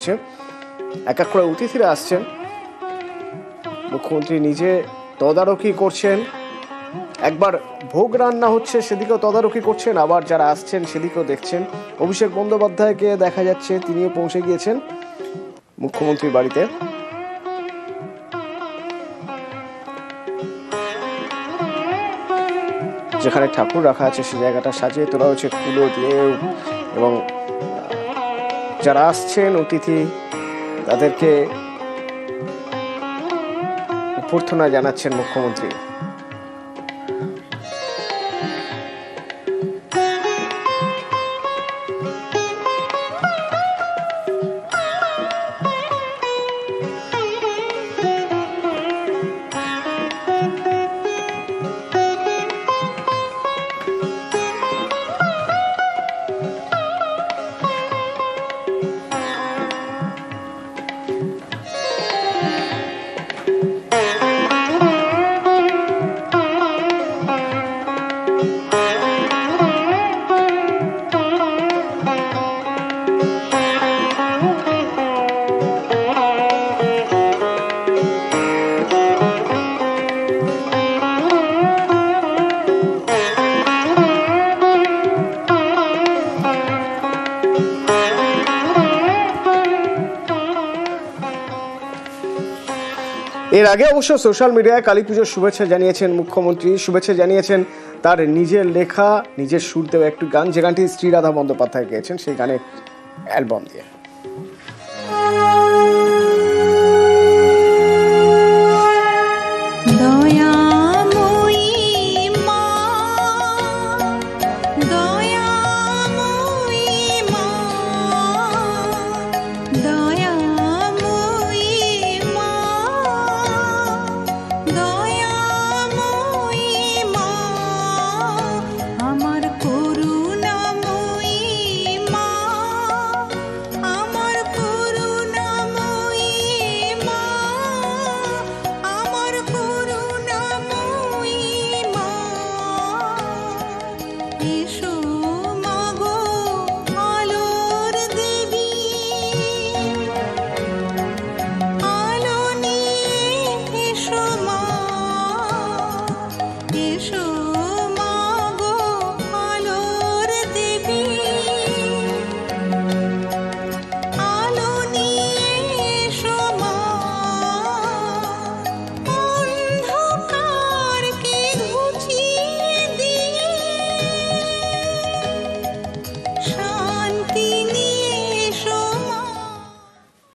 এক এক করে অতিথিরা আসছেন, মুখ্যমন্ত্রী নিজে তদারকি করছেন। একবার ভোগ রান্না হচ্ছে সেদিকেও তদারকি করছেন, আবার যারা আসছেন সেদিকেও দেখছেন। অভিষেক বন্দ্যোপাধ্যায়কে দেখা যাচ্ছে, তিনিও পৌঁছে গিয়েছেন মুখ্যমন্ত্রীর বাড়িতে। যেখানে ঠাকুর রাখা আছে সেই জায়গাটা সাজিয়ে তোলা হয়েছে কুলো দিয়ে, এবং যারা আসছেন অতিথি তাদেরকে অভ্যর্থনা জানাচ্ছেন মুখ্যমন্ত্রী। এর আগে অবশ্য সোশ্যাল মিডিয়ায় কালী পুজোর শুভেচ্ছা জানিয়েছেন মুখ্যমন্ত্রী। শুভেচ্ছা জানিয়েছেন তার নিজের লেখা, নিজের সুর দেওয়া একটু গান, যে গানটি শ্রীরাধা বন্দ্যোপাধ্যায় গেয়েছেন সেই গানের অ্যালবাম দিয়ে।